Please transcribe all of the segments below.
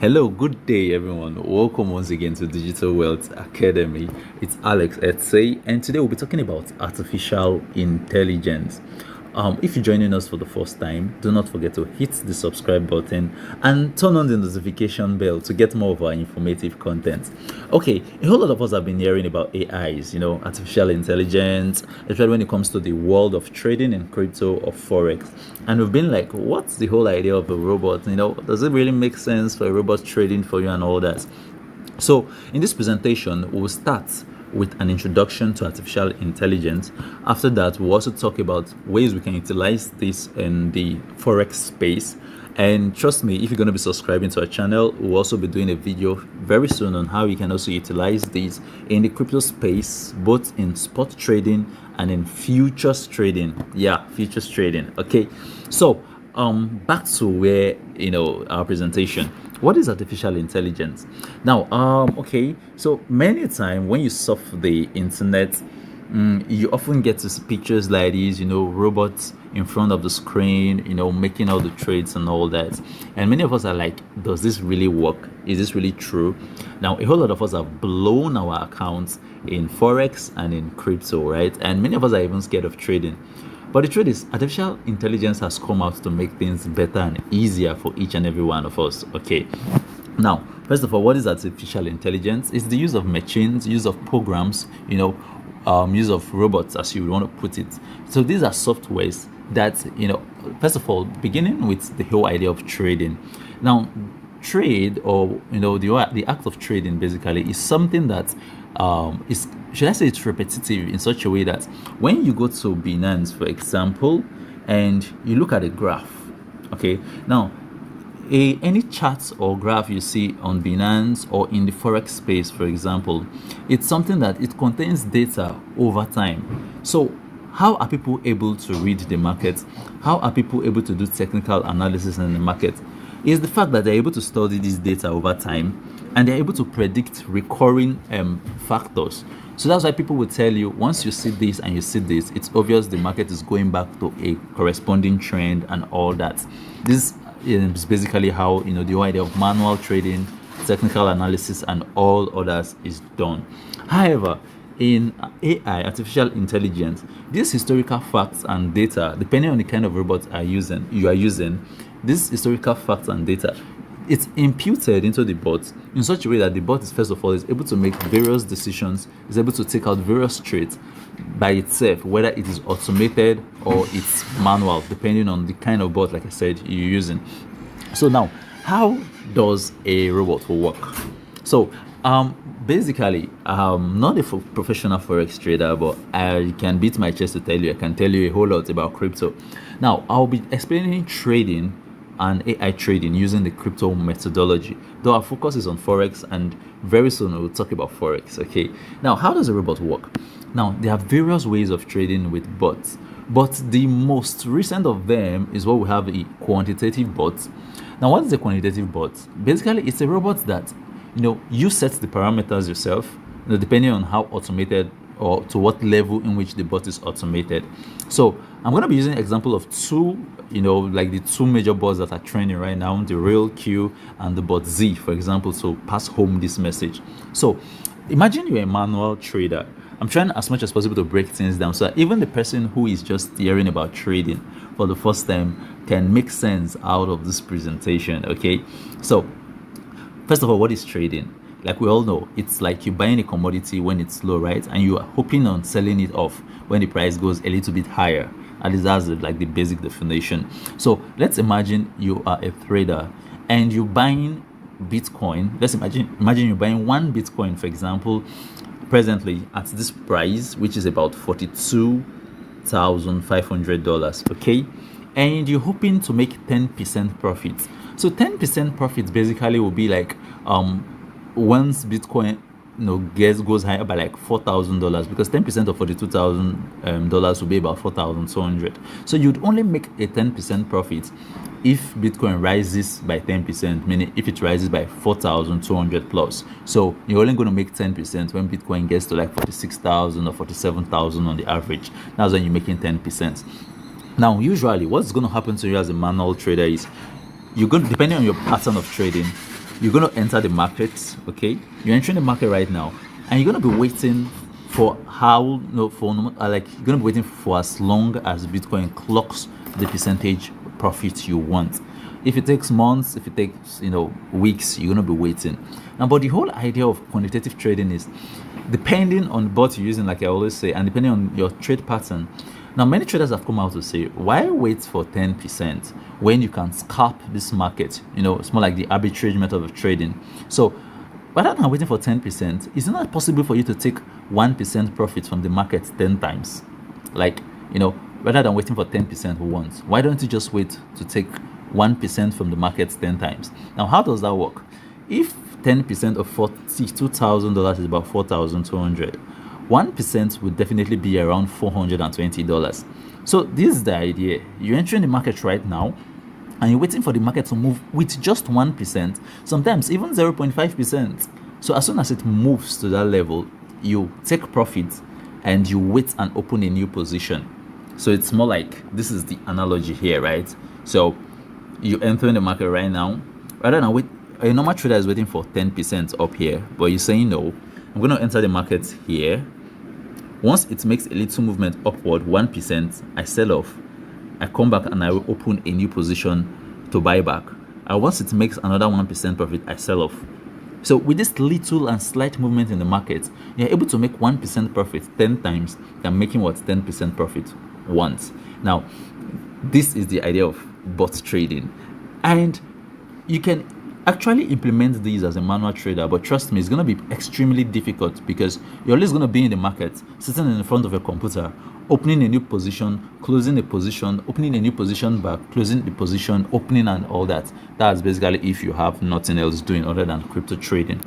Hello, good day, everyone. Welcome once again to Digital Wealth Academy. It's Alex Etsay, and today we'll be talking about artificial intelligence. If you're joining us for the first time, do not forget to hit the subscribe button and turn on the notification bell to get more of our informative content. Okay, a whole lot of us have been hearing about AIs, artificial intelligence, especially when it comes to the world of trading in crypto or Forex. And we've been like, what's the whole idea of a robot? Does it really make sense for a robot trading for you and all that? So in this presentation, we'll start with an introduction to artificial intelligence. After that, we'll also talk about ways we can utilize this in the Forex space. And trust me, if you're going to be subscribing to our channel, we'll also be doing a video very soon on how you can also utilize these in the crypto space, both in spot trading and in futures trading. Futures trading. Okay, so back to where our presentation. What is artificial intelligence? Now, okay, so many times when you surf the internet, you often get to see pictures like these, robots in front of the screen, making all the trades and all that. And many of us are like, does this really work? Is this really true? Now, a whole lot of us have blown our accounts in Forex and in crypto, right? And many of us are even scared of trading. But the truth is, artificial intelligence has come out to make things better and easier for each and every one of us. Okay. Now, first of all, what is artificial intelligence? It's the use of machines, use of programs, use of robots, as you want to put it. So these are softwares that, first of all, beginning with the whole idea of trading. Now, trade, or the act of trading basically is something that should I say it's repetitive in such a way that when you go to Binance, for example, and you look at a graph, okay, now any chart or graph you see on Binance or in the Forex space, for example, it's something that it contains data over time. So how are people able to read the market? How are people able to do technical analysis in the market? Is the fact that they're able to study this data over time, and they're able to predict recurring factors. So that's why people will tell you, once you see this and you see this, it's obvious the market is going back to a corresponding trend and all that. This is basically how the whole idea of manual trading, technical analysis, and all others is done. However, in AI, artificial intelligence, these historical facts and data, depending on the kind of robot you are using, these historical facts and data, it's imputed into the bot in such a way that the bot is, first of all, is able to make various decisions, is able to take out various trades by itself, whether it is automated or it's manual, depending on the kind of bot, like I said, you're using. So now, how does a robot work? So basically, I'm not a professional Forex trader, but I can beat my chest to tell you, I can tell you a whole lot about crypto. Now, I'll be explaining trading and AI trading using the crypto methodology, though our focus is on Forex, and very soon we'll talk about Forex. Okay, now how does a robot work? Now, there are various ways of trading with bots, but the most recent of them is what we have, a quantitative bot. Now, what is a quantitative bot? Basically, it's a robot that you set the parameters yourself, depending on how automated or to what level in which the bot is automated. So I'm going to be using an example of two, like the two major bots that are trending right now, the Real Q and the bot Z, for example, to pass home this message. So imagine you're a manual trader. I'm trying as much as possible to break things down so that even the person who is just hearing about trading for the first time can make sense out of this presentation. Okay, so first of all, what is trading? Like we all know, it's like you're buying a commodity when it's low, right? And you are hoping on selling it off when the price goes a little bit higher. At least that's like the basic definition. So let's imagine you are a trader and you're buying Bitcoin. Let's imagine you're buying one Bitcoin, for example, presently at this price, which is about $42,500. Okay, and you're hoping to make 10% profit. So 10% profit basically will be like once Bitcoin goes higher by like $4,000, because 10% of $42,000 will be about 4,200. So you'd only make a 10% profit if Bitcoin rises by 10%, meaning if it rises by 4,200 plus. So you're only going to make 10% when Bitcoin gets to like 46,000 or 47,000 on the average. That's when you're making 10%. Now, usually what's going to happen to you as a manual trader is you're going to, depending on your pattern of trading, you're going to enter the market. Okay, you're entering the market right now, and you're going to be waiting for like you're going to be waiting for as long as Bitcoin clocks the percentage profit you want. If it takes months, if it takes weeks, you're going to be waiting. Now, but the whole idea of quantitative trading is depending on the bot you're using, like I always say, and depending on your trade pattern. Now, many traders have come out to say, why wait for 10% when you can scalp this market? It's more like the arbitrage method of trading. So rather than waiting for 10%, is it not possible for you to take 1% profit from the market 10 times? Like, rather than waiting for 10% once, why don't you just wait to take 1% from the market 10 times? Now, how does that work? If 10% of $42,000 is about $4,200, 1% would definitely be around $420. So this is the idea. You're entering the market right now, and you're waiting for the market to move with just 1%, sometimes even 0.5%. So as soon as it moves to that level, you take profit and you wait and open a new position. So it's more like, this is the analogy here, right? So you enter in the market right now, rather than wait. A normal trader is waiting for 10% up here, but you're saying no, I'm going to enter the market here. Once it makes a little movement upward, 1%, I sell off. I come back and I will open a new position to buy back. And once it makes another 1% profit, I sell off. So with this little and slight movement in the market, you're able to make 1% profit 10 times than making 10% profit once. Now, this is the idea of bot trading. And you can actually implement these as a manual trader, but trust me, it's going to be extremely difficult because you're always going to be in the market, sitting in front of a computer, opening a new position, closing a position, opening a new position back, closing the position, opening, and all that. That's basically if you have nothing else doing other than crypto trading.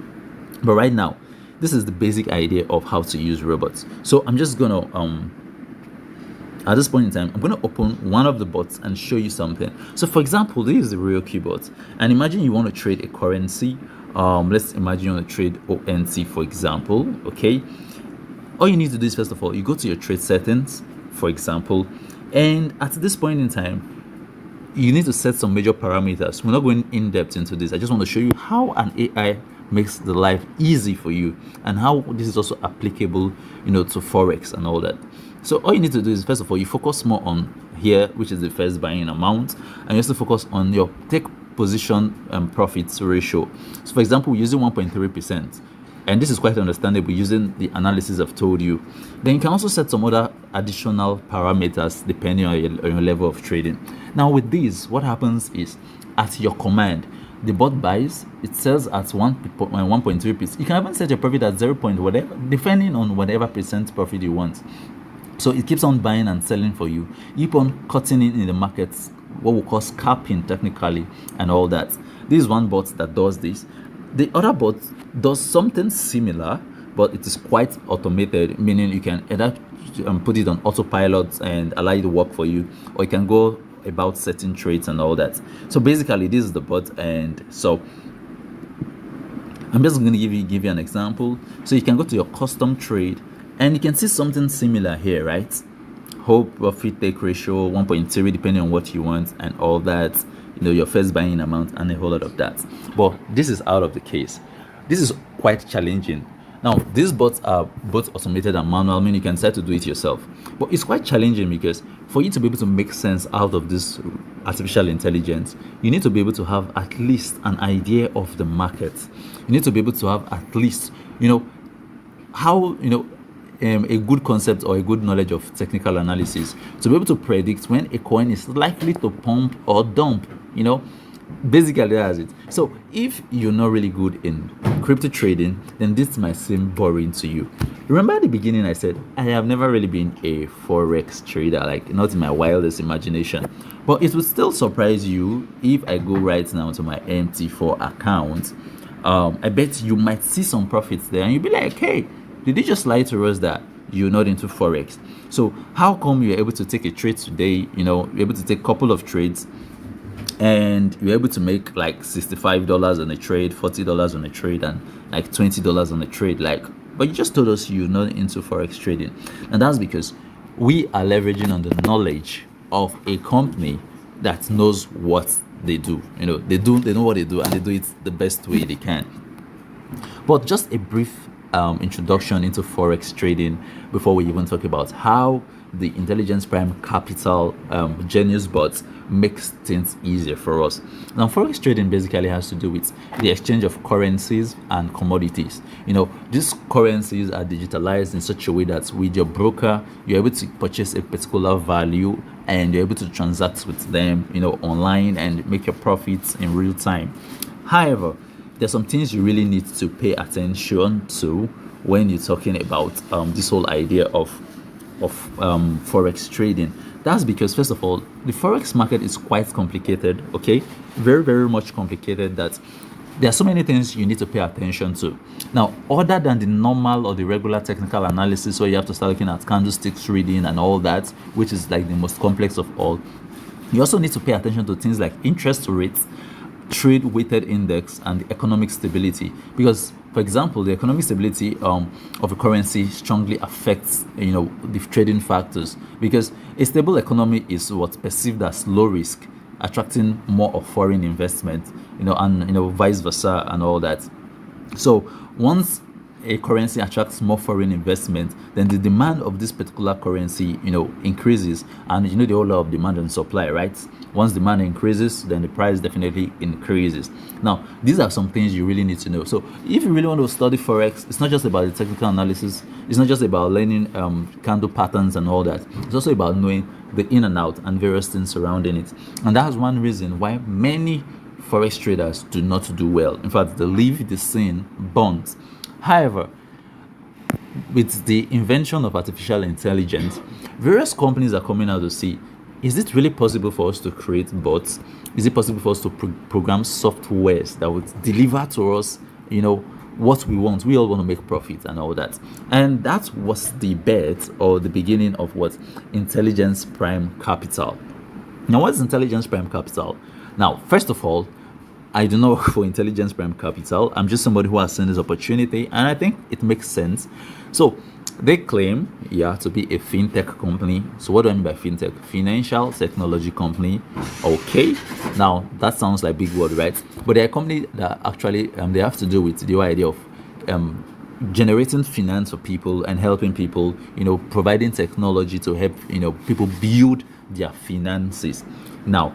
But right now, this is the basic idea of how to use robots. So I'm just going to at this point in time, I'm going to open one of the bots and show you something. So for example, this is the real keyboard, and imagine you want to trade a currency. Let's imagine you want to trade ONT, for example. Okay, all you need to do is, first of all, you go to your trade settings, for example, and at this point in time, you need to set some major parameters. We're not going in depth into this. I just want to show you how an AI makes the life easy for you, and how this is also applicable, to Forex and all that. So all you need to do is, first of all, you focus more on here, which is the first buying amount, and you also focus on your take position and profits ratio. So for example, we're using 1.3%, and this is quite understandable using the analysis I've told you. Then you can also set some other additional parameters depending on your level of trading. Now with these, what happens is, at your command, the bot buys, it sells at 1.3%. You can even set your profit at 0. Whatever, depending on whatever percent profit you want. So it keeps on buying and selling for you. You keep on cutting in the markets, what we call scalping technically, and all that. This is one bot that does this. The other bot does something similar, but it is quite automated, meaning you can either put it on autopilot and allow it to work for you, or you can go about setting trades and all that. So basically, this is the bot, and so I'm just going to give you an example. So you can go to your custom trade, and you can see something similar here, right? Whole profit take ratio 1.3, depending on what you want and all that, your first buying amount and a whole lot of that. But this is out of the case. This is quite challenging. Now, these bots are both automated and manual, meaning you can start to do it yourself. But it's quite challenging because for you to be able to make sense out of this artificial intelligence, you need to be able to have at least an idea of the market. You need to be able to have at least, how, a good concept or a good knowledge of technical analysis to be able to predict when a coin is likely to pump or dump. Basically that's it. So if you're not really good in crypto trading, then this might seem boring to you. Remember at the beginning I said I have never really been a Forex trader, like not in my wildest imagination. But it would still surprise you if I go right now to my MT4 account. I bet you might see some profits there and you'll be like, hey, did they just lie to us that you're not into Forex? So how come you're able to take a trade today, you're able to take a couple of trades and you're able to make like $65 on a trade, $40 on a trade, and like $20 on a trade, but you just told us you're not into Forex trading. And that's because we are leveraging on the knowledge of a company that knows what they do. They know what they do, and they do it the best way they can. But just a brief introduction into forex trading before we even talk about how the Intelligence Prime Capital Genius bots makes things easier for us. Now, forex trading basically has to do with the exchange of currencies and commodities. These currencies are digitalized in such a way that with your broker, you're able to purchase a particular value and you're able to transact with them, online and make your profits in real time. However, there's some things you really need to pay attention to when you're talking about this whole idea of forex trading. That's because, first of all, the forex market is quite complicated. Okay, very, very much complicated. That there are so many things you need to pay attention to. Now, other than the normal or the regular technical analysis, where you have to start looking at candlesticks reading and all that, which is like the most complex of all, you also need to pay attention to things like interest rates, trade weighted index, and the economic stability. Because, for example, the economic stability of a currency strongly affects the trading factors, because a stable economy is what's perceived as low risk, attracting more of foreign investment, and vice versa and all that. So once a currency attracts more foreign investment, then the demand of this particular currency increases. And the whole law of demand and supply, right? Once demand increases, then the price definitely increases. Now, these are some things you really need to know. So if you really want to study forex, it's not just about the technical analysis, it's not just about learning candle patterns and all that. It's also about knowing the in and out and various things surrounding it. And that's one reason why many forex traders do not do well. In fact, they leave the scene burnt. However, with the invention of artificial intelligence, various companies are coming out to see, is it really possible for us to create bots? Is it possible for us to program softwares that would deliver to us, what we want? We all want to make profit and all that. And that was the bet, or the beginning of what? Intelligence Prime Capital. Now, what is Intelligence Prime Capital? Now, first of all, I do not work for Intelligence Prime Capital. I'm just somebody who has seen this opportunity, and I think it makes sense. So they claim, to be a fintech company. So what do I mean by fintech? Financial technology company. Okay, now that sounds like big word, right? But they're a company that actually they have to do with the idea of generating finance for people and helping people, providing technology to help people build their finances. Now,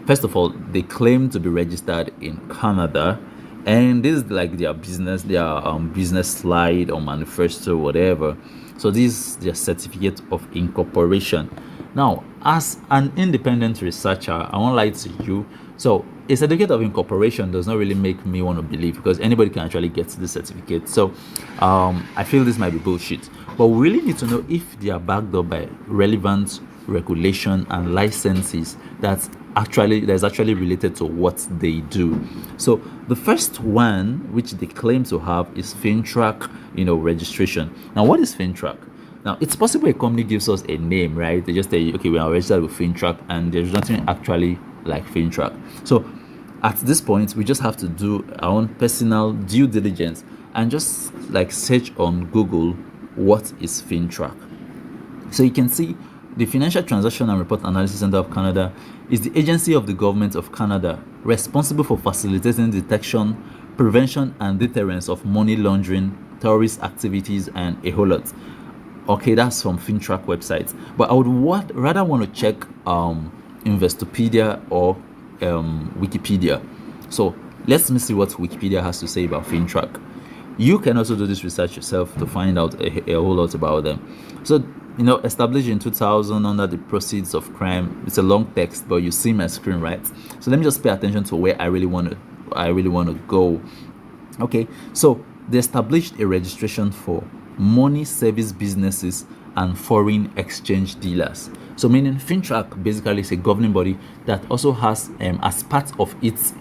first of all, they claim to be registered in Canada, and this is like their business slide or manifesto, whatever. So this is their certificate of incorporation. Now, as an independent researcher, I won't lie to you. So a certificate of incorporation does not really make me want to believe, because anybody can actually get this certificate. So I feel this might be bullshit. But we really need to know if they are backed up by relevant regulation and licenses that's actually related to what they do. So the first one, which they claim to have, is Fintrac, registration. Now, what is Fintrac? Now, it's possible a company gives us a name, right? They just say, okay, we are registered with Fintrac, and there's nothing actually like Fintrac. So at this point, we just have to do our own personal due diligence and just like search on Google, what is Fintrac? So you can see the Financial Transaction and Report Analysis Center of Canada is the agency of the government of Canada responsible for facilitating detection, prevention, and deterrence of money laundering, terrorist activities, and a whole lot. Okay, that's from Fintrac website. But I would rather want to check Investopedia or Wikipedia. So let's see what Wikipedia has to say about Fintrac. You can also do this research yourself to find out a whole lot about them. So, established in 2000 under the proceeds of crime. It's a long text, but you see my screen, right? So let me just pay attention to where I really want to go. Okay, so they established a registration for money service businesses and foreign exchange dealers. So meaning Fintrac basically is a governing body that also has as part of its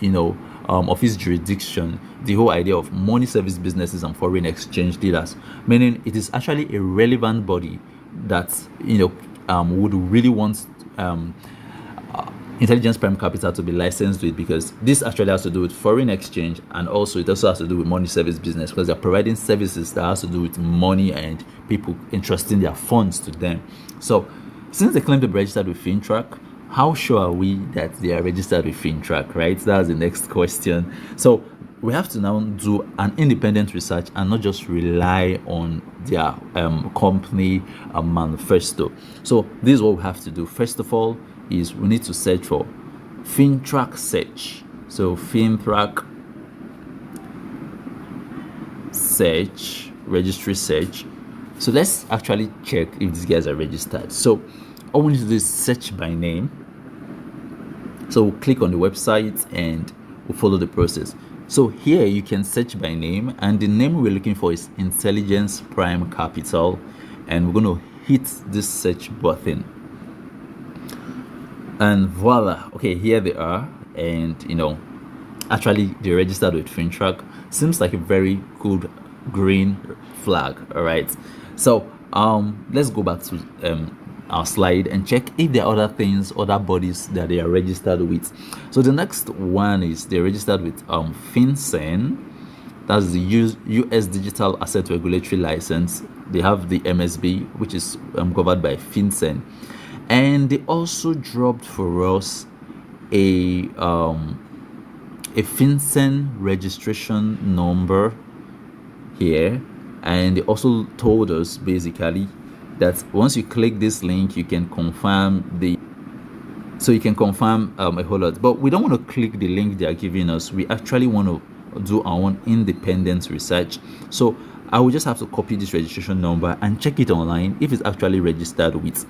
of its jurisdiction the whole idea of money service businesses and foreign exchange dealers, meaning it is actually a relevant body that would really want Intelligence Prime Capital to be licensed with, because this actually has to do with foreign exchange, and also it also has to do with money service business, because they're providing services that has to do with money and people entrusting their funds to them. So since they claim to be registered with Fintrac, how sure are we that they are registered with Fintrac, right? That's the next question. So we have to now do an independent research and not just rely on their company manifesto. So this is what we have to do. First of all is we need to search for Fintrac search. So Fintrac search, registry search. So let's actually check if these guys are registered. So all we need to do is search by name. So we'll click on the website and we'll follow the process. So here you can search by name, and the name we're looking for is Intelligence Prime Capital, and we're going to hit this search button, and voila. Okay, here they are, and actually they're registered with Fintrac. Seems like a very good green flag. All right, so let's go back to our slide and check if there are other things, other bodies that they are registered with. So the next one is they're registered with FinCEN. That's the US Digital Asset Regulatory License. They have the MSB, which is covered by FinCEN, and they also dropped for us a FinCEN registration number here, and they also told us basically that once you click this link, you can confirm a whole lot. But we don't want to click the link they are giving us. We actually want to do our own independent research. So I will just have to copy this registration number and check it online if it's actually registered with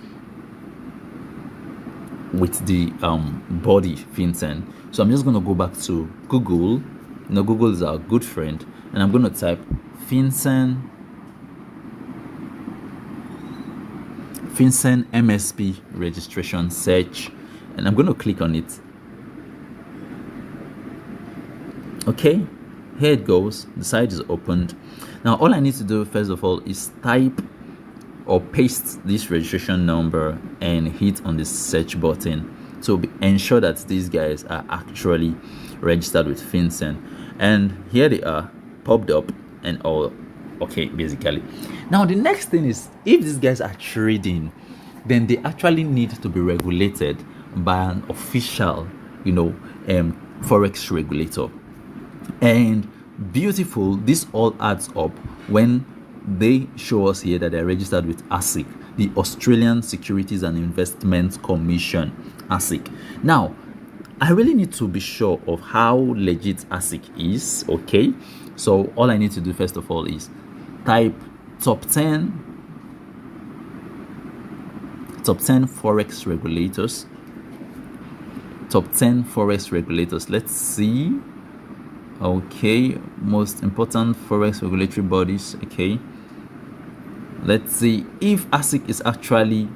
the body FinCEN. So I'm just going to go back to Google. Google is our good friend, and I'm going to type FinCEN MSB registration search, and I'm going to click on it. Okay, here it goes. The site is opened. Now all I need to do first of all is type or paste this registration number and hit on the search button to ensure that these guys are actually registered with FinCEN. And here they are, popped up and all okay, basically. Now the next thing is, if these guys are trading, then they actually need to be regulated by an official Forex regulator. And beautiful, this all adds up when they show us here that they're registered with ASIC, the Australian Securities and Investments Commission, ASIC. Now I really need to be sure of how legit ASIC is. Okay, so all I need to do first of all is type top 10 Forex regulators. Top 10 Forex regulators. Let's see. Okay, most important Forex regulatory bodies. Okay, let's see if ASIC is actually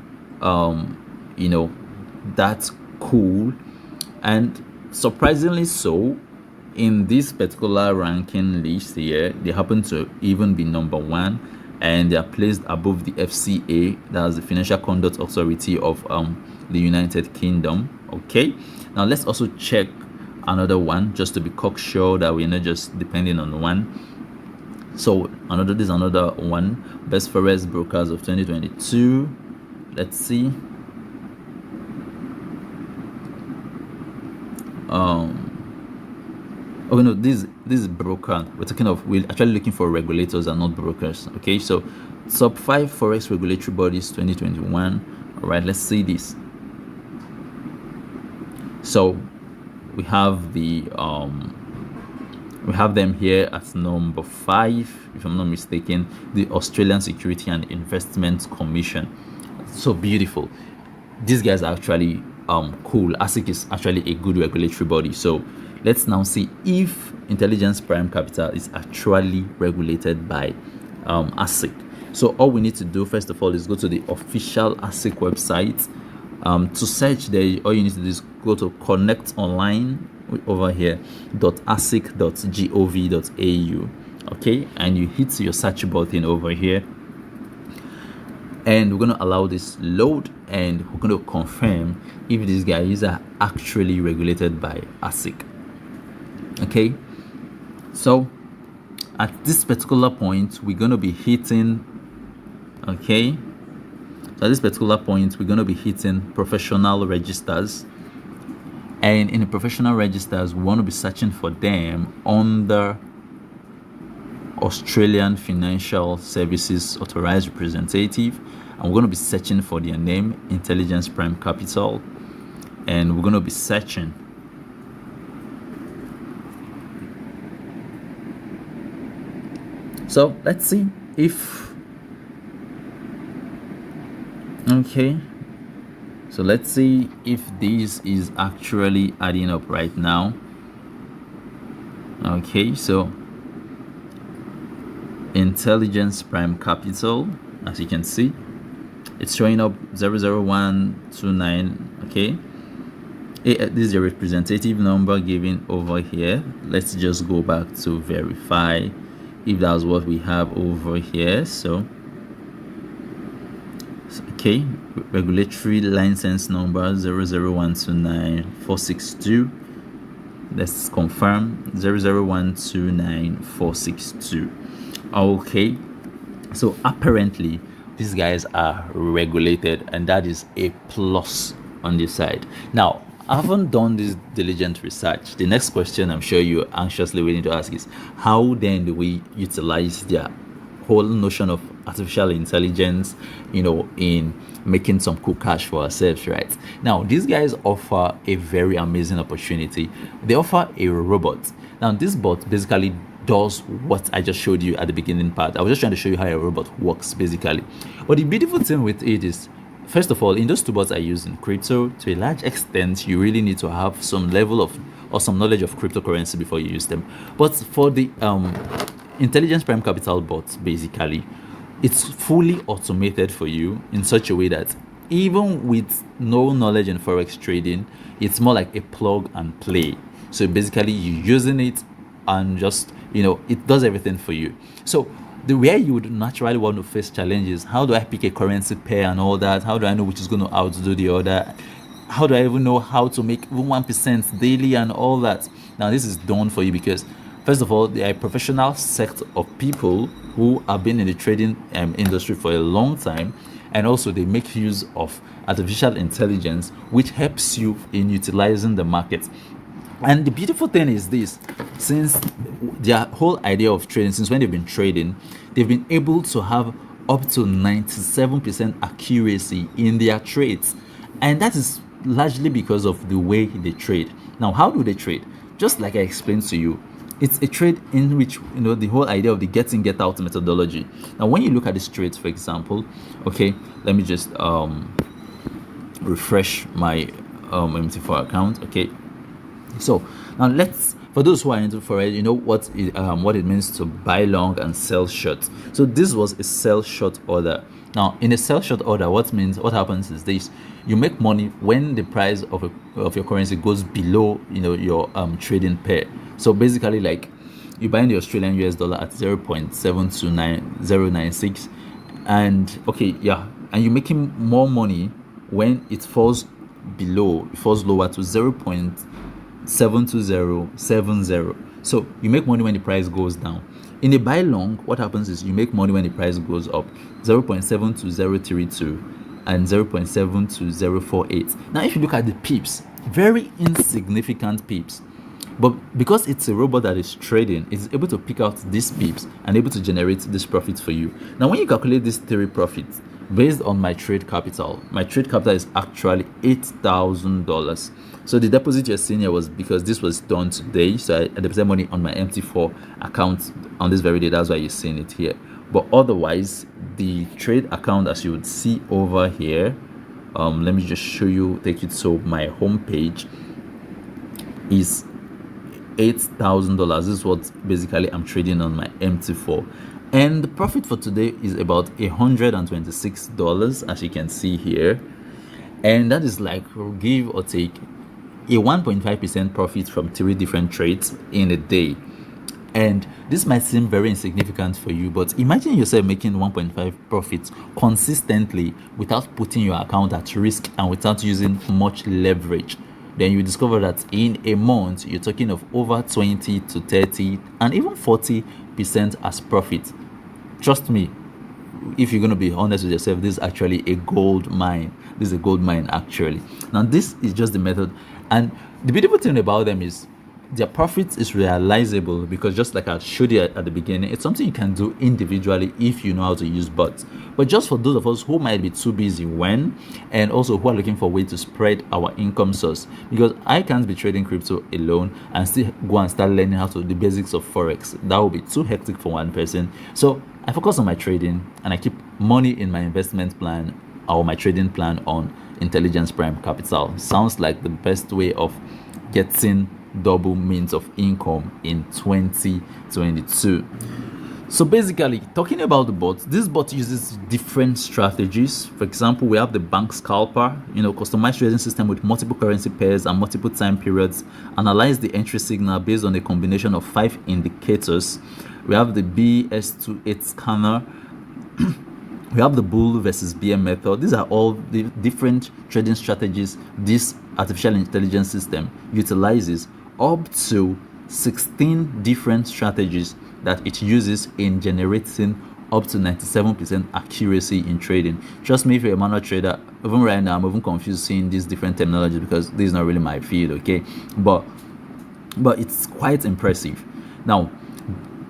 that's cool. And surprisingly so, in this particular ranking list here, they happen to even be number 1, and they are placed above the FCA, that's the Financial Conduct Authority of the United Kingdom. Okay, now let's also check another one just to be cocksure that we're not just depending on one. So this is another one, Best Forex Brokers of 2022. Let's see. Okay, no, this is broker. We're actually looking for regulators and not brokers. Okay, so top 5 Forex regulatory bodies 2021. All right, let's see this. So we have we have them here at number 5, if I'm not mistaken, the Australian Security and Investments Commission. So beautiful. These guys are actually cool. ASIC is actually a good regulatory body. So let's now see if Intelligence Prime Capital is actually regulated by ASIC. So all we need to do first of all is go to the official ASIC website. To search there, all you need to do is go to connect online over here .asic.gov.au. okay, and you hit your search button over here, and we're going to allow this load, and we're going to confirm if these guys are actually regulated by ASIC. Okay, so at this particular point we're going to be hitting okay So at this particular point, we're going to be hitting professional registers. And in the professional registers, we want to be searching for them under Australian Financial Services Authorized Representative. And we're going to be searching for their name, Intelligence Prime Capital. And we're going to be searching. So let's see if, okay, so let's see if this is actually adding up right now. Okay, so Intelligence Prime Capital, as you can see, it's showing up 00129. Okay, this is the representative number given over here. Let's just go back to verify if that's what we have over here. So okay, regulatory license number 00129-462. Let's confirm 00129-462. Okay, so apparently these guys are regulated, and that is a plus on this side. Now, I haven't done this diligent research. The next question I'm sure you're anxiously waiting to ask is, how then do we utilize their whole notion of artificial intelligence, in making some cool cash for ourselves, right? Now, these guys offer a very amazing opportunity. They offer a robot. Now, this bot basically does what I just showed you at the beginning part. I was just trying to show you how a robot works, basically. But the beautiful thing with it is, first of all, in those two bots I use in crypto, to a large extent, you really need to have some level of or some knowledge of cryptocurrency before you use them. But for the Intelligence Prime Capital bot, basically, it's fully automated for you in such a way that even with no knowledge in Forex trading, it's more like a plug and play. So basically, you're using it and just, it does everything for you. So the way you would naturally want to face challenges, how do I pick a currency pair and all that? How do I know which is going to outdo the other? How do I even know how to make 1% daily and all that? Now, this is done for you because, first of all, they are a professional set of people who have been in the trading industry for a long time, and also they make use of artificial intelligence, which helps you in utilizing the market. And the beautiful thing is this: since their whole idea of trading, since when they've been trading, they've been able to have up to 97% accuracy in their trades. And that is largely because of the way they trade. Now, how do they trade? Just like I explained to you, it's a trade in which, the whole idea of the get in, get out methodology. Now, when you look at these trades, for example, okay, let me just refresh my MT4 account. Okay, so now for those who are into Forex, what it means to buy long and sell short. So this was a sell short order. Now, in a sell short order, what happens is this: you make money when the price of your currency goes below your trading pair. So basically, like, you buy the Australian US dollar at 0.729096, and and you're making more money when it falls lower to 0.72070. So you make money when the price goes down. In a buy long, what happens is you make money when the price goes up, 0.72032 and 0.72048. Now, if you look at the pips, very insignificant pips, but because it's a robot that is trading, it's able to pick out these pips and able to generate this profit for you. Now, when you calculate these three profits based on my trade capital is actually $8,000. So the deposit you're seeing here was because this was done today. So I deposited money on my MT4 account on this very day. That's why you're seeing it here. But otherwise, the trade account, as you would see over here, let me just show you, take you to my home page, is $8,000. This is what basically I'm trading on my MT4. And the profit for today is about $126, as you can see here. And that is like, give or take, a 1.5% profit from 3 different trades in a day. And this might seem very insignificant for you, but imagine yourself making 1.5 profits consistently without putting your account at risk and without using much leverage. Then you discover that in a month, you're talking of over 20 to 30 and even 40% as profit. Trust me, if you're going to be honest with yourself, this is actually a gold mine. This is a gold mine actually. Now this is just the method, and the beautiful thing about them is their profits is realizable, because just like I showed you at the beginning, it's something you can do individually if you know how to use bots. But just for those of us who might be too busy and also who are looking for a way to spread our income source, because I can't be trading crypto alone and still go and start learning how to do the basics of Forex. That would be too hectic for one person. So I focus on my trading, and I keep money in my investment plan or my trading plan on Intelligence Prime Capital. Sounds like the best way of getting double means of income in 2022. So basically, talking about the bot, this bot uses different strategies. For example, we have the bank scalper, customized trading system with multiple currency pairs and multiple time periods. Analyze the entry signal based on a combination of 5 indicators. We have the BS28 scanner. We have the bull versus bear method. These are all the different trading strategies this artificial intelligence system utilizes, up to 16 different strategies that it uses in generating up to 97% accuracy in trading. Trust me, if you're a manual trader, even right now I'm even confused seeing these different terminologies, because this is not really my field, okay? But it's quite impressive. Now,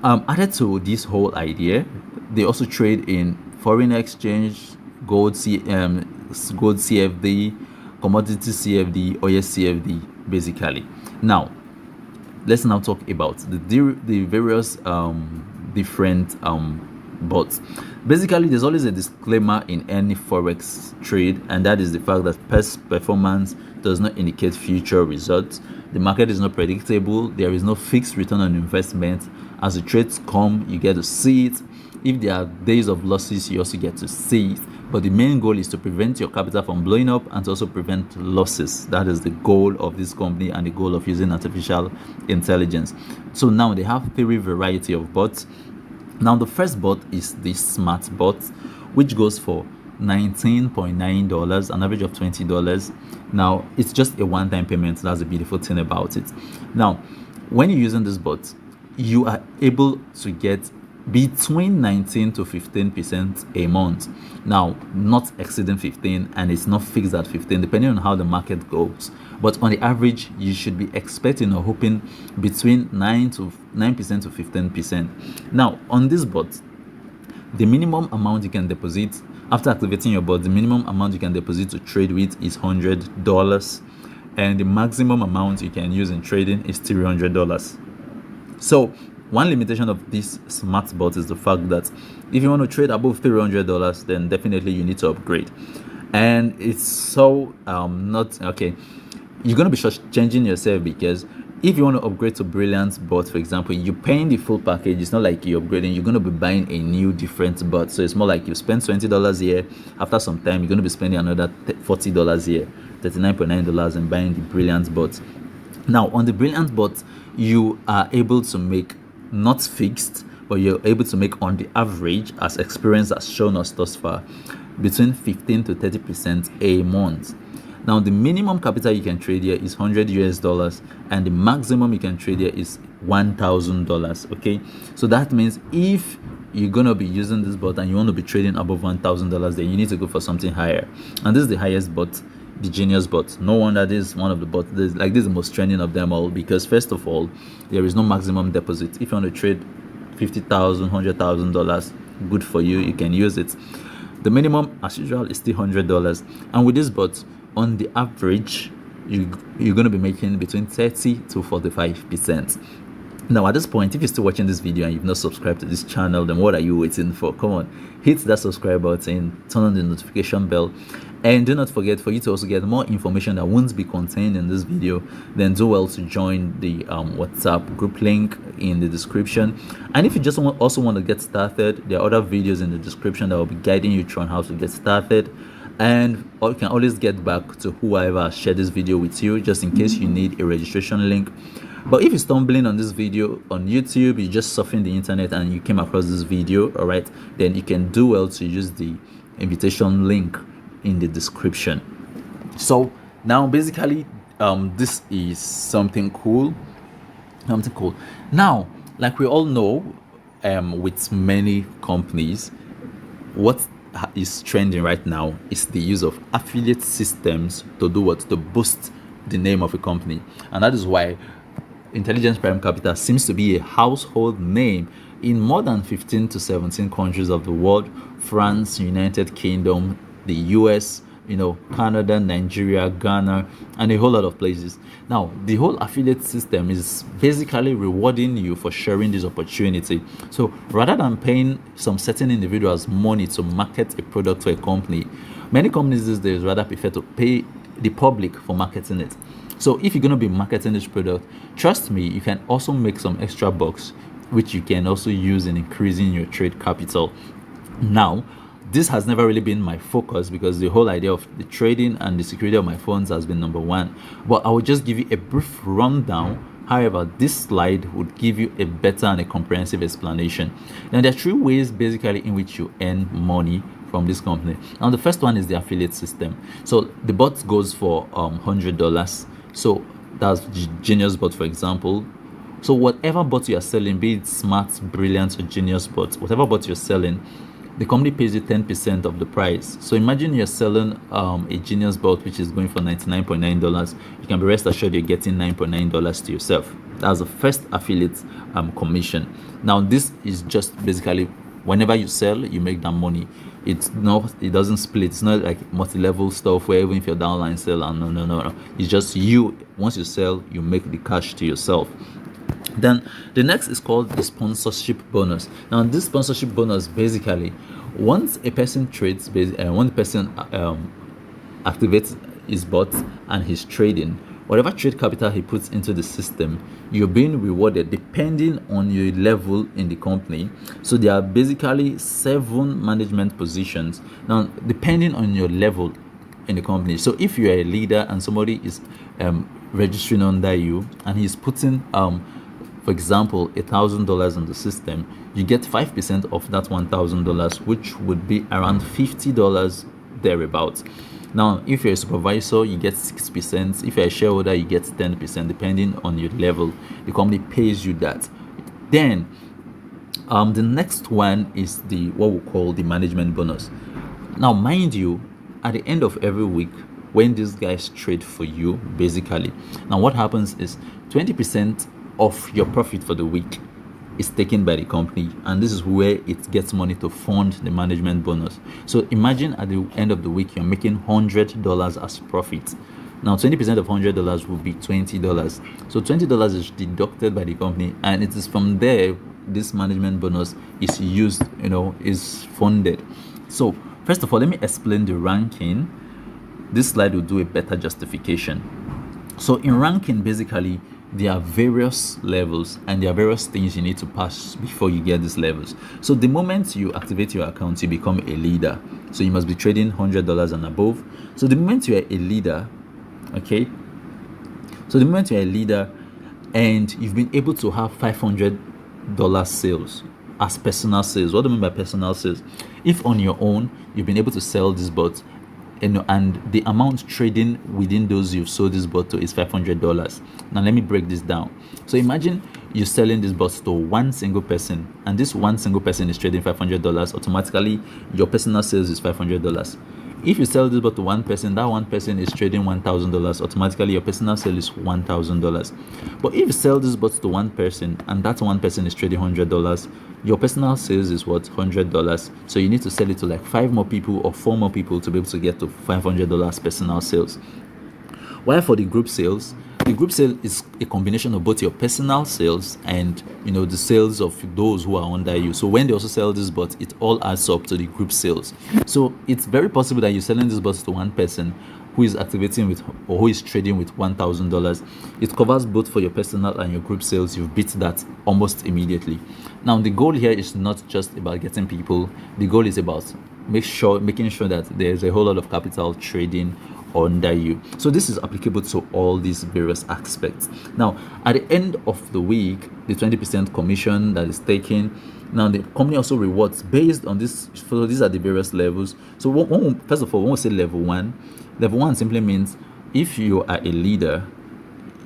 added to this whole idea, they also trade in foreign exchange, gold CFD, commodity CFD, oil CFD, basically. Now, let's now talk about the various different bots. Basically, there's always a disclaimer in any Forex trade, and that is the fact that past performance does not indicate future results. The market is not predictable. There is no fixed return on investment. As the trades come, you get to see it. If there are days of losses, you also get to see it. But the main goal is to prevent your capital from blowing up and to also prevent losses. That is the goal of this company and the goal of using artificial intelligence. So now they have 3 variety of bots. Now the first bot is the smart bot, which goes for $19.9, an average of $20. Now it's just a one-time payment. That's the beautiful thing about it. Now when you're using this bot, you are able to get between 19 to 15% a month. Now, not exceeding 15, and it's not fixed at 15, depending on how the market goes. But on the average, you should be expecting or hoping between 9% to 15%. Now, on this bot, the minimum amount you can deposit after activating your bot, the minimum amount you can deposit to trade with is $100, and the maximum amount you can use in trading is $300. So one limitation of this smart bot is the fact that if you want to trade above $300, then definitely you need to upgrade. And it's so not okay. You're going to be changing yourself, because if you want to upgrade to Brilliant bot, for example, you're paying the full package. It's not like you're upgrading. You're going to be buying a new different bot. So it's more like you spend $20 here. After some time, you're going to be spending another $40 here, $39.9, and buying the Brilliant bot. Now on the Brilliant bot, you are able to make, not fixed, but you're able to make on the average, as experience has shown us thus far, between 15 to 30% a month. Now the minimum capital you can trade here is $100, and the maximum you can trade here is $1,000. Okay, so that means if you're gonna be using this bot and you want to be trading above $1,000, then you need to go for something higher. And this is the highest bot, the Genius bot. No wonder this is one of the bots. This is the most trending of them all, because first of all, there is no maximum deposit. If you want to trade $50,000, $100,000, good for you, you can use it. The minimum, as usual, is still $100. And with this bot, on the average, you're going to be making between 30 to 45%. Now at this point, if you're still watching this video and you've not subscribed to this channel, then what are you waiting for? Come on, hit that subscribe button, turn on the notification bell, and do not forget, for you to also get more information that won't be contained in this video, then do well to join the WhatsApp group link in the description. And if you just also want to get started, there are other videos in the description that will be guiding you through on how to get started. And you can always get back to whoever shared this video with you, just in case you need a registration link. But if you're stumbling on this video on YouTube, you're just surfing the internet and you came across this video, all right, then you can do well to use the invitation link in the description. So now basically this is something cool. Now, like we all know, with many companies, what is trending right now is the use of affiliate systems to do what? To boost the name of a company. And that is why Intelligence Prime Capital seems to be a household name in more than 15 to 17 countries of the world: France, United Kingdom, the US, Canada, Nigeria, Ghana, and a whole lot of places. Now, the whole affiliate system is basically rewarding you for sharing this opportunity. So rather than paying some certain individuals money to market a product to a company, many companies these days rather prefer to pay the public for marketing it. So if you're going to be marketing this product, trust me, you can also make some extra bucks, which you can also use in increasing your trade capital. Now, this has never really been my focus because the whole idea of the trading and the security of my funds has been number one. But I will just give you a brief rundown. However, this slide would give you a better and a comprehensive explanation. Now, there are three ways basically in which you earn money from this company. Now, the first one is the affiliate system. So the bot goes for $100. So that's Genius Bot, for example. So whatever bot you are selling, be it Smart, Brilliant, or Genius Bot, whatever bot you're selling, the company pays you 10% of the price. So imagine you're selling a Genius Bot which is going for $99.9. You can be rest assured you're getting $9.9 to yourself. That's the first affiliate commission. Now this is just basically whenever you sell, you make that money. It doesn't split. It's not like multi-level stuff where even if you're downline sell, no. It's just you. Once you sell, you make the cash to yourself. Then the next is called the sponsorship bonus. Now this sponsorship bonus basically, once a person trades, when the person activates his bot and he's trading, whatever trade capital he puts into the system, you're being rewarded depending on your level in the company. So there are basically 7 management positions. Now, depending on your level in the company. So if you're a leader and somebody is registering under you and he's putting, for example, $1,000 in the system, you get 5% of that $1,000, which would be around $50 thereabouts. Now, if you're a supervisor, you get 6%. If you're a shareholder, you get 10%, depending on your level. The company pays you that. Then, the next one is what we call the management bonus. Now, mind you, at the end of every week, when these guys trade for you, basically, now what happens is 20% of your profit for the week is taken by the company, and this is where it gets money to fund the management bonus. So imagine at the end of the week you're making $100 as profit. Now 20% of $100 will be $20. So $20 is deducted by the company, and it is from there this management bonus is used, is funded. So first of all, let me explain the ranking. This slide will do a better justification. So in ranking, basically there are various levels and there are various things you need to pass before you get these levels. So the moment you activate your account, you become a leader. So you must be trading $100 and above. So the moment you are a leader, okay, so the moment you're a leader and you've been able to have $500 sales as personal sales. What do I mean by personal sales? If on your own you've been able to sell this bot, and the amount trading within those you've sold this bot to is $500. Now let me break this down. So imagine you're selling this bot to one single person, and this one single person is trading $500. Automatically your personal sales is $500. If you sell this bot to one person, that one person is trading $1,000. Automatically your personal sale is $1,000. But if you sell this bot to one person and that one person is trading $100, your personal sales is what? $100. So you need to sell it to like 5 more people or 4 more people to be able to get to $500 personal sales. While for the group sales, the group sale is a combination of both your personal sales and the sales of those who are under you. So when they also sell this bot, it all adds up to the group sales. So it's very possible that you're selling this bot to one person who is activating with or who is trading with $1,000. It covers both for your personal and your group sales. You've beat that almost immediately. Now the goal here is not just about getting people. The goal is about making sure that there's a whole lot of capital trading under you. So this is applicable to all these various aspects. Now at the end of the week, the 20% commission that is taken, now the company also rewards based on this. So these are the various levels. So first of all, when we say level one simply means if you are a leader,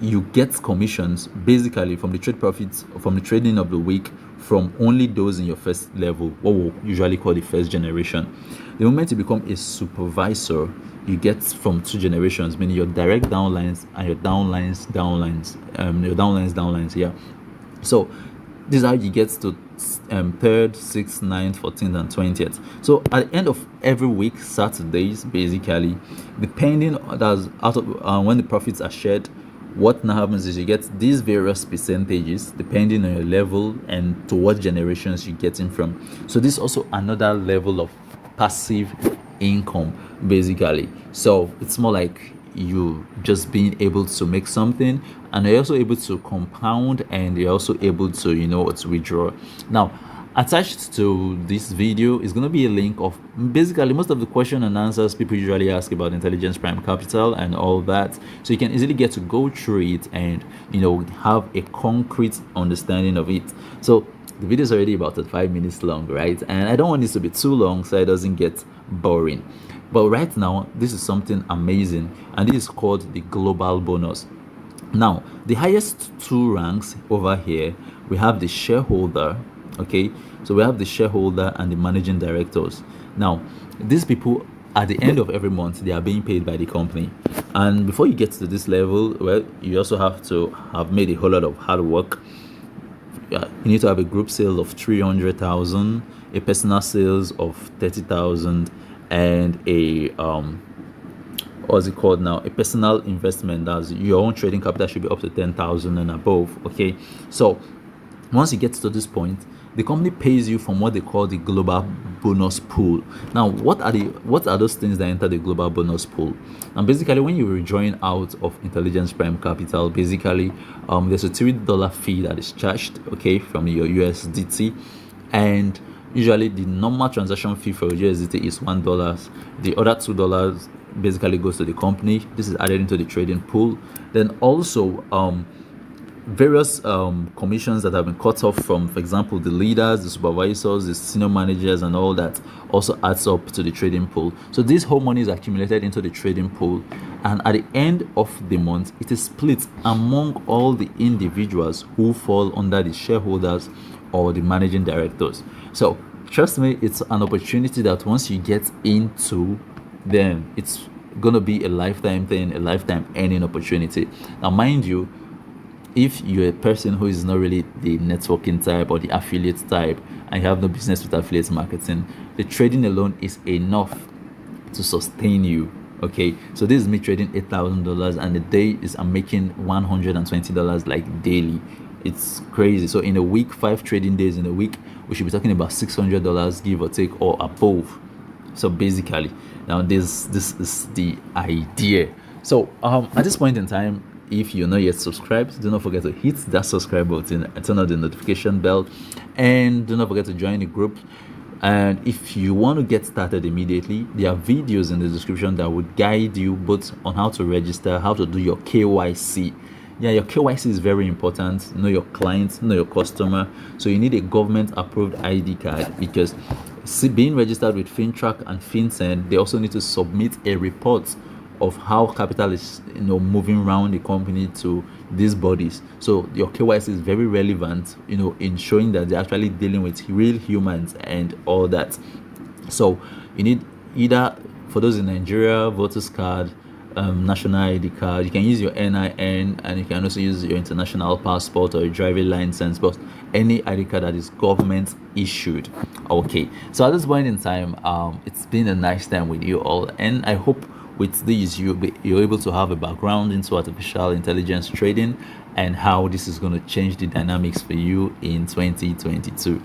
you get commissions basically from the trade profits from the trading of the week, from only those in your first level, what we usually call the first generation. The moment you become a supervisor, you get from 2 generations, meaning your direct downlines and your downlines, yeah. So this is how you get to 3rd, 6th, 9th, 14th, and 20th. So at the end of every week, Saturdays, basically, depending that's out of when the profits are shared, what now happens is you get these various percentages depending on your level and to what generations you're getting from. So this is also another level of passive income, basically. So it's more like you just being able to make something, and you're also able to compound, and you're also able to to withdraw. Now, attached to this video is going to be a link of basically most of the question and answers people usually ask about Intelligence Prime Capital and all that, so you can easily get to go through it and have a concrete understanding of it. So the video is already about 5 minutes long, right? And I don't want this to be too long so it doesn't get boring. But right now, this is something amazing, and this is called the global bonus. Now, the highest 2 ranks over here, we have the shareholder. Okay, so we have the shareholder and the managing directors. Now, these people, at the end of every month, they are being paid by the company. And before you get to this level, well, you also have to have made a whole lot of hard work. You need to have a group sale of 300,000, a personal sales of 30,000, and a what's it called now, a personal investment, that's your own trading capital, should be up to 10,000 and above. Okay, so once you get to this point, the company pays you from what they call the global bonus pool. Now, what are those things that enter the global bonus pool? And basically, when you rejoin out of Intelligence Prime Capital, basically there's a $3 fee that is charged, okay, from your USDT, and usually the normal transaction fee for USDT is $1. The other $2 basically goes to the company. This is added into the trading pool. Then also various commissions that have been cut off from, for example, the leaders, the supervisors, the senior managers, and all that also adds up to the trading pool. So this whole money is accumulated into the trading pool, and at the end of the month, it is split among all the individuals who fall under the shareholders or the managing directors. So trust me, it's an opportunity that once you get into, then it's gonna be a lifetime thing, a lifetime earning opportunity. Now, mind you, if you're a person who is not really the networking type or the affiliate type, and you have no business with affiliate marketing, the trading alone is enough to sustain you. Okay, so this is me trading $8,000, and the day is I'm making $120 like daily. It's crazy. So in a week, 5 trading days in a week, we should be talking about $600, give or take, or above. So basically, now this is the idea. So at this point in time, if you're not yet subscribed, do not forget to hit that subscribe button and turn on the notification bell, and do not forget to join the group. And if you want to get started immediately, there are videos in the description that would guide you both on how to register, how to do your KYC. Yeah, your KYC is very important. Know your clients, know your customer. So you need a government approved ID card, because being registered with Fintrac and FinCEN, they also need to submit a report of how capital is moving around the company to these bodies. So your KYC is very relevant, in showing that they're actually dealing with real humans and all that. So you need either, for those in Nigeria, voters card, national ID card. You can use your NIN, and you can also use your international passport or your driving license, but any ID card that is government issued. Okay, so at this point in time, it's been a nice time with you all, and I hope with these you're able to have a background into artificial intelligence trading and how this is going to change the dynamics for you in 2022.